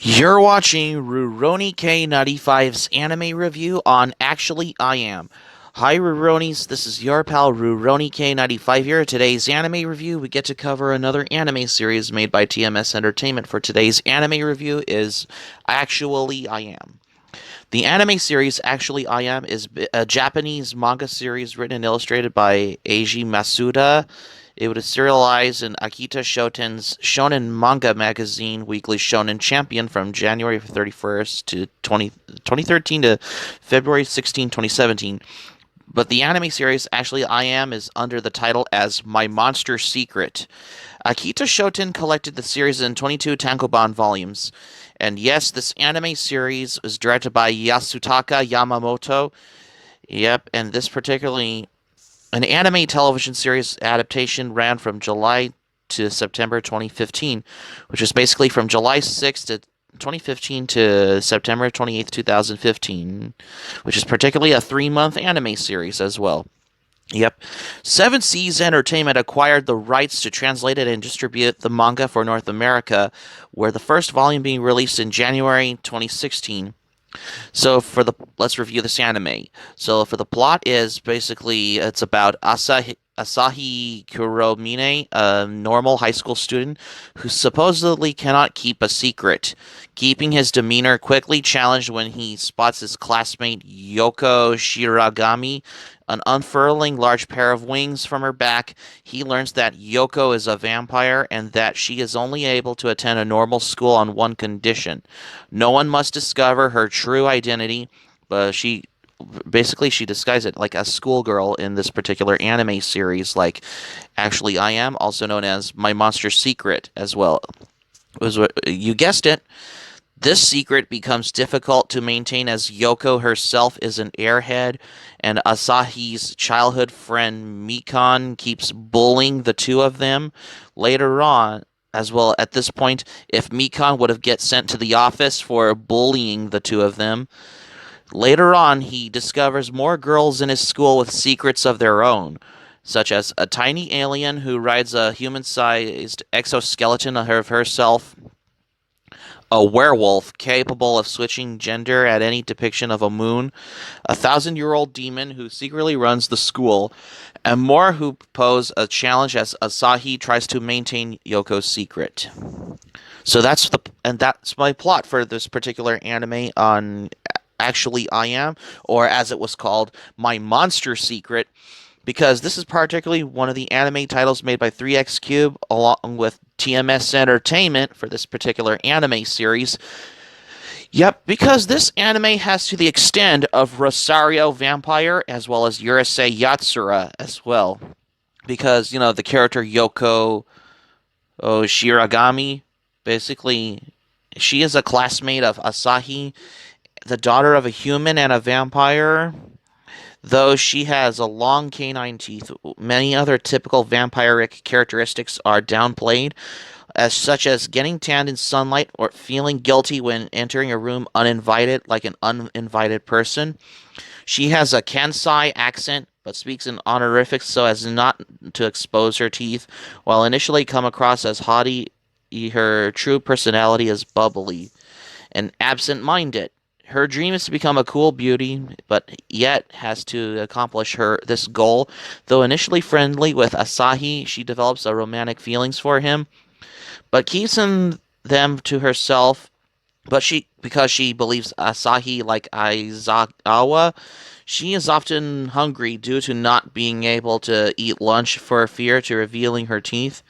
You're watching Rurouni K95's anime review on Actually I Am. Hi Ruronis, this is your pal Rurouni K95 here. Today's anime review, we get to cover another anime series made by TMS Entertainment. For today's anime review is Actually I Am. The anime series Actually I Am is a Japanese manga series written and illustrated by Eiji Masuda. It was serialized in Akita Shoten's Shonen Manga Magazine Weekly Shonen Champion from January 31st to 2013 to February 16, 2017. But the anime series Actually I Am is under the title as My Monster Secret. Akita Shoten collected the series in 22 tankobon volumes. And yes, this anime series is directed by Yasutaka Yamamoto. Yep, and this particularly an anime television series adaptation ran from July to September 2015, which is basically from July 6th to 2015 to September 28th, 2015, which is particularly a 3-month anime series as well. Yep. Seven Seas Entertainment acquired the rights to translate it and distribute the manga for North America, where the first volume being released in January 2016. So let's review this anime. So for the plot is basically it's about Asahi Kuromine, a normal high school student who supposedly cannot keep a secret. Keeping his demeanor quickly challenged when he spots his classmate Yoko Shiragami, an unfurling large pair of wings from her back. He learns that Yoko is a vampire and that she is only able to attend a normal school on one condition. No one must discover her true identity, but she disguised it like a schoolgirl in this particular anime series, like Actually I Am, also known as My Monster Secret as well. You guessed it. This secret becomes difficult to maintain as Yoko herself is an airhead, and Asahi's childhood friend Mikan keeps bullying the two of them. Later on, as well, at this point, if Mikan would have get sent to the office for bullying the two of them, later on he discovers more girls in his school with secrets of their own, such as a tiny alien who rides a human-sized exoskeleton of herself, a werewolf capable of switching gender at any depiction of a moon, a 1,000-year-old demon who secretly runs the school, and more who pose a challenge as Asahi tries to maintain Yoko's secret. So that's my plot for this particular anime on Actually I Am, or as it was called, My Monster Secret, because this is particularly one of the anime titles made by 3X Cube along with TMS Entertainment for this particular anime series. Yep, because this anime has to the extent of Rosario Vampire as well as Urusei Yatsura as well. Because, the character Yoko Shiragami, basically, she is a classmate of Asahi, the daughter of a human and a vampire. Though she has a long canine teeth, many other typical vampiric characteristics are downplayed, as such as getting tanned in sunlight or feeling guilty when entering a room uninvited, like an uninvited person. She has a Kansai accent, but speaks in honorifics so as not to expose her teeth, while initially come across as haughty, her true personality is bubbly and absent-minded. Her dream is to become a cool beauty, but yet has to accomplish this goal. Though initially friendly with Asahi, she develops a romantic feelings for him, but keeps them to herself. But because she believes Asahi like Aizawa, she is often hungry due to not being able to eat lunch for fear to revealing her teeth.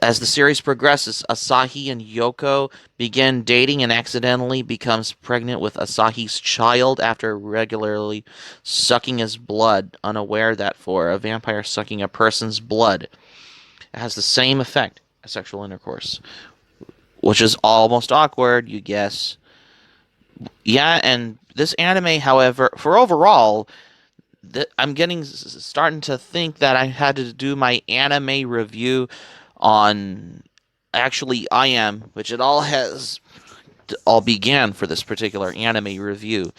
As the series progresses, Asahi and Yoko begin dating and accidentally becomes pregnant with Asahi's child after regularly sucking his blood, unaware that for a vampire sucking a person's blood, it has the same effect as sexual intercourse, which is almost awkward, you guess. Yeah, and this anime, however, for overall, I'm getting starting to think that I had to do my anime review on Actually I Am, which all began for this particular anime review.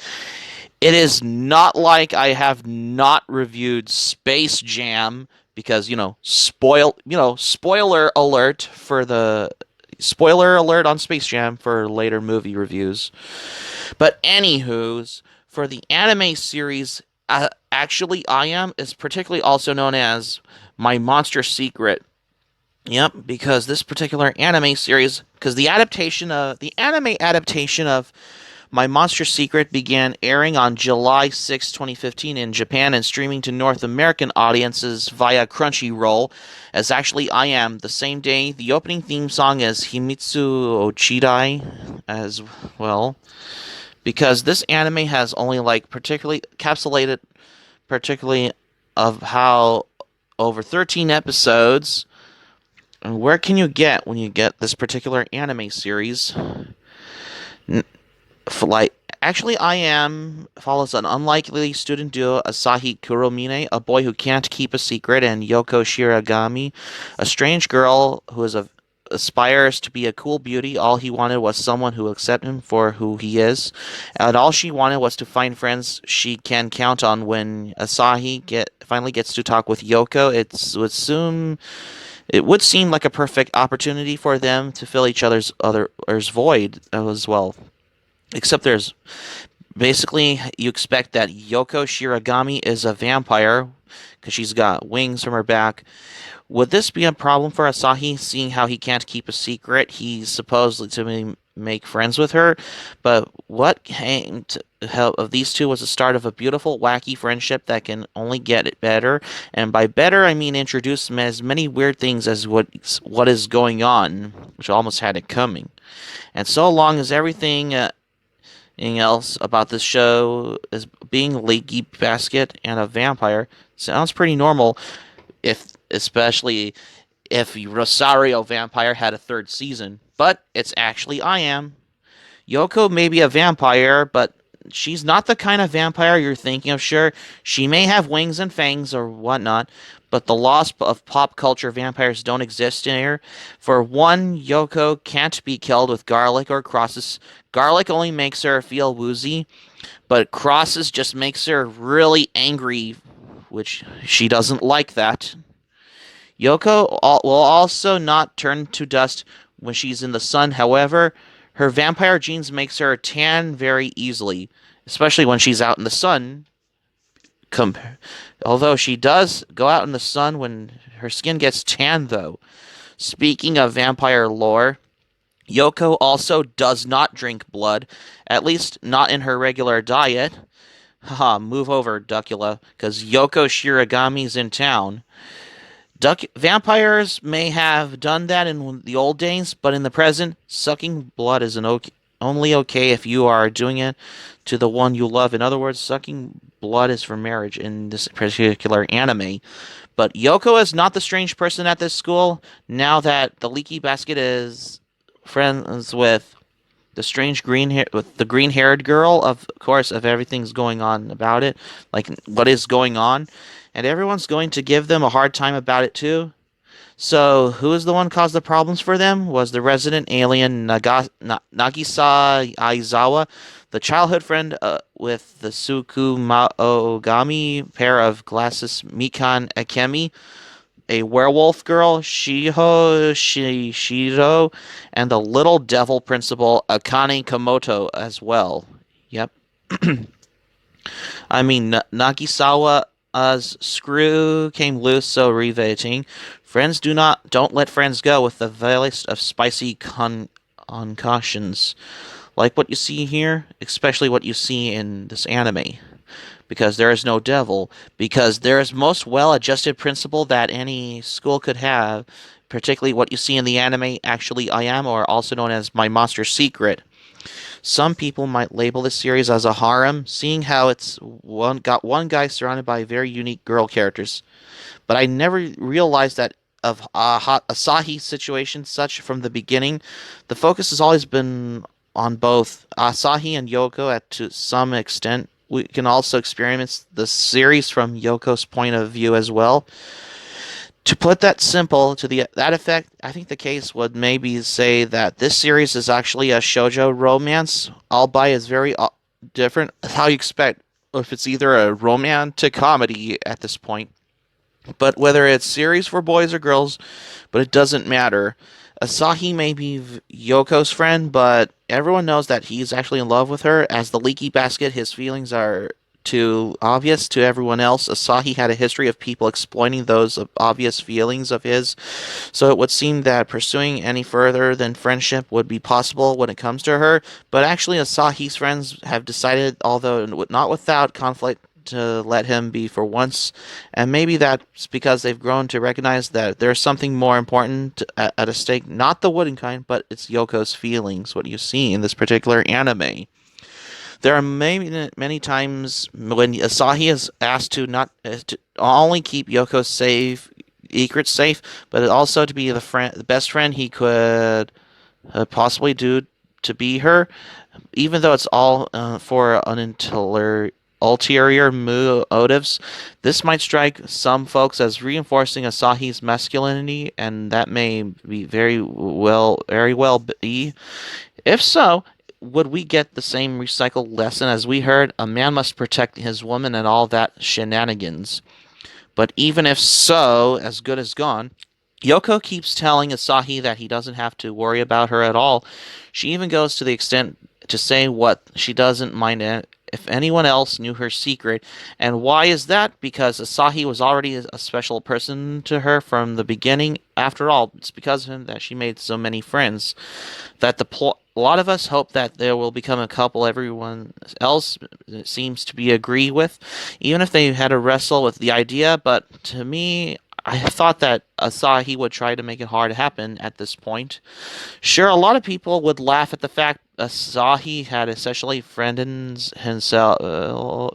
It is not like I have not reviewed Space Jam because spoiler alert for the Spoiler alert on Space Jam for later movie reviews. But anywho's, for the anime series, actually I Am is particularly also known as My Monster Secret. Yep, because this particular anime series, because the anime adaptation of My Monster Secret began airing on July 6, 2015 in Japan and streaming to North American audiences via Crunchyroll. As actually I Am the same day, the opening theme song is Himitsu Ochidai as well. Because this anime has only like particularly encapsulated particularly of how over 13 episodes. And where can you get when you get this particular anime series? Like, actually, I Am follows an unlikely student duo, Asahi Kuromine, a boy who can't keep a secret, and Yoko Shiragami, a strange girl who aspires to be a cool beauty. All he wanted was someone who accept him for who he is, and all she wanted was to find friends she can count on. When finally gets to talk with Yoko, it would seem like a perfect opportunity for them to fill each other's void as well. Except there's basically you expect that Yoko Shiragami is a vampire because she's got wings from her back. Would this be a problem for Asahi, seeing how he can't keep a secret? He's supposedly to make friends with her, but what came to help of these two was the start of a beautiful, wacky friendship that can only get better. And by better, I mean introduce as many weird things as what is going on, which almost had it coming. And so long as anything else about this show is being a leaky basket and a vampire sounds pretty normal, if especially if Rosario Vampire had a third season. But it's actually I Am. Yoko may be a vampire, but she's not the kind of vampire you're thinking of. Sure, she may have wings and fangs or whatnot, but the laws of pop culture vampires don't exist in here. For one, Yoko can't be killed with garlic or crosses. Garlic only makes her feel woozy, but crosses just makes her really angry, which she doesn't like that. Will also not turn to dust when she's in the sun. However, her vampire genes makes her tan very easily, especially when she's out in the sun. Com- Although she does go out in the sun when her skin gets tan, though. Speaking of vampire lore, Yoko also does not drink blood, at least not in her regular diet. Haha, move over, Duckula, because Yoko Shiragami's in town. Vampires may have done that in the old days, but in the present, sucking blood is only okay if you are doing it to the one you love. In other words, sucking blood is for marriage in this particular anime. But Yoko is not the strange person at this school. Now that the leaky basket is friends with the strange with the green-haired girl, of course, of everything's going on about it, like what is going on, and everyone's going to give them a hard time about it too. So, who is the one caused the problems for them? Was the resident alien Nagisa Aizawa, the childhood friend with the Suku Maogami pair of glasses Mikan Akemi, a werewolf girl Shiho Shishiro, and the little devil principal Akane Komoto as well. Yep. I mean, Nagisawa's screw came loose, so riveting. Friends don't let friends go with the vilest of spicy concoctions, like what you see here, especially what you see in this anime. Because there is no devil, because there is most well-adjusted principle that any school could have, particularly what you see in the anime Actually I Am, or also known as My Monster Secret. Some people might label this series as a harem, seeing how it's got one guy surrounded by very unique girl characters. But I never realized that of Asahi's situation such from the beginning. The focus has always been on both Asahi and Yoko to some extent. We can also experience the series from Yoko's point of view as well. To put that simple, that effect, I think the case would maybe say that this series is actually a shoujo romance, albeit is very different. How you expect if it's either a romantic comedy at this point, but whether it's series for boys or girls, but it doesn't matter. Asahi may be Yoko's friend, but everyone knows that he's actually in love with her. As the leaky basket, his feelings are too obvious to everyone else. Asahi had a history of people exploiting those obvious feelings of his, so it would seem that pursuing any further than friendship would be possible when it comes to her. But actually, Asahi's friends have decided, although not without conflict, to let him be for once, and maybe that's because they've grown to recognize that there's something more important at a stake, not the wooden kind, but it's Yoko's feelings, what you see in this particular anime. There are many times when Asahi is asked to not to only keep Yoko safe, secrets safe, but also to be the best friend he could possibly do to be her, even though it's all for ulterior motives. This might strike some folks as reinforcing Asahi's masculinity, and that may be very well be. If so, would we get the same recycled lesson as we heard? A man must protect his woman and all that shenanigans. But even if so, as good as gone, Yoko keeps telling Asahi that he doesn't have to worry about her at all. She even goes to the extent to say what she doesn't mind if anyone else knew her secret. And why is that? Because Asahi was already a special person to her from the beginning. After all, it's because of him that she made so many friends. A lot of us hope that there will become a couple everyone else seems to be agree with, even if they had to wrestle with the idea. But to me, I thought that Asahi would try to make it hard to happen at this point. Sure, a lot of people would laugh at the fact Asahi had essentially friend zone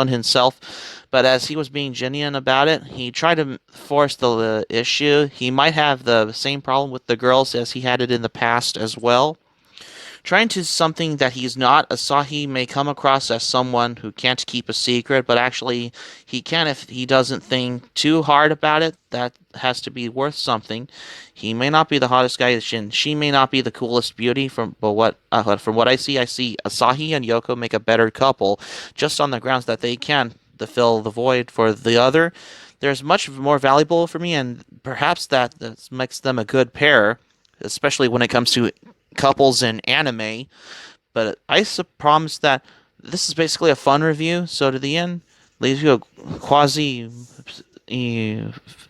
himself, but as he was being genuine about it, he tried to force the issue. He might have the same problem with the girls as he had it in the past as well. Trying to something that he's not, Asahi may come across as someone who can't keep a secret, but actually he can if he doesn't think too hard about it. That has to be worth something. He may not be the hottest guy, and she may not be the coolest beauty. From what I see Asahi and Yoko make a better couple, just on the grounds that they can to fill the void for the other. There's much more valuable for me, and perhaps that makes them a good pair, especially when it comes to couples in anime. But I promise that this is basically a fun review, so to the end leaves you a quasi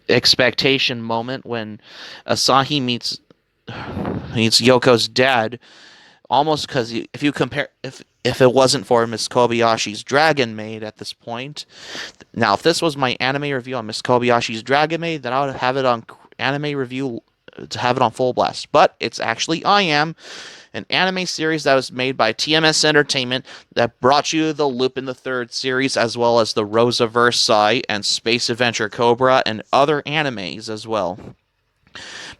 expectation moment when Asahi meets Yoko's dad. Almost because if you compare, if it wasn't for Miss Kobayashi's Dragon Maid at this point, now if this was my anime review on Miss Kobayashi's Dragon Maid, then I would have it on anime review to have it on full blast. But it's actually I Am, an anime series that was made by TMS Entertainment that brought you the Lupin the Third series, as well as the Rosa Versailles and Space Adventure Cobra and other animes as well.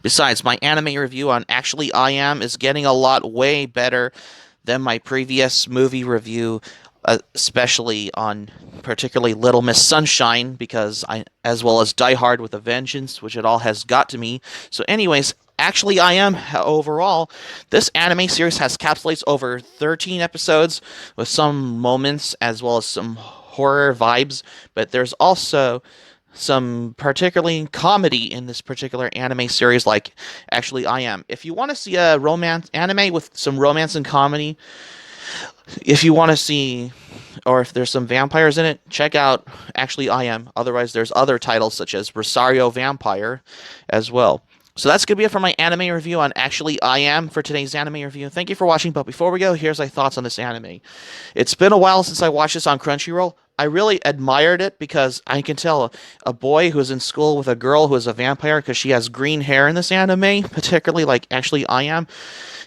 Besides, my anime review on Actually I Am is getting a lot way better than my previous movie review, especially on particularly Little Miss Sunshine, as well as Die Hard with a Vengeance, which it all has got to me. So anyways, Actually I Am, overall, this anime series has capsulates over 13 episodes with some moments as well as some horror vibes, but there's also some particularly comedy in this particular anime series, like Actually I Am. If you want to see a romance anime with some romance and comedy, if you want to see, or if there's some vampires in it, check out Actually I Am. Otherwise, there's other titles such as Rosario Vampire as well. So that's going to be it for my anime review on Actually I Am for today's anime review. Thank you for watching, but before we go, here's my thoughts on this anime. It's been a while since I watched this on Crunchyroll. I really admired it because I can tell a boy who's in school with a girl who is a vampire because she has green hair in this anime, particularly like Actually I Am.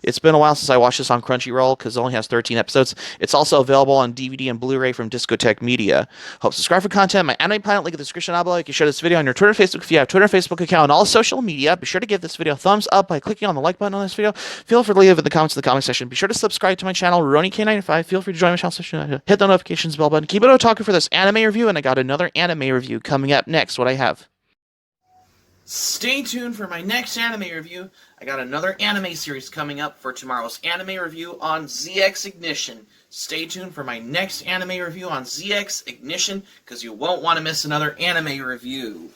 It's been a while since I watched this on Crunchyroll because it only has 13 episodes. It's also available on DVD and Blu-ray from Discotek Media. Hope subscribe for content. My anime planet link in the description down below. You can share this video on your Twitter, Facebook if you have Twitter, Facebook account, and all social media. Be sure to give this video a thumbs up by clicking on the like button on this video. Feel free to leave it in the comments in the comment section. Be sure to subscribe to my channel, RoniK95. Feel free to join my channel section. Hit the notifications bell button. Keep it talking for this anime review, and I got another anime review coming up next. What I have. Stay tuned for my next anime review. I got another anime series coming up for tomorrow's anime review on ZX Ignition. Stay tuned for my next anime review on ZX Ignition because you won't want to miss another anime review.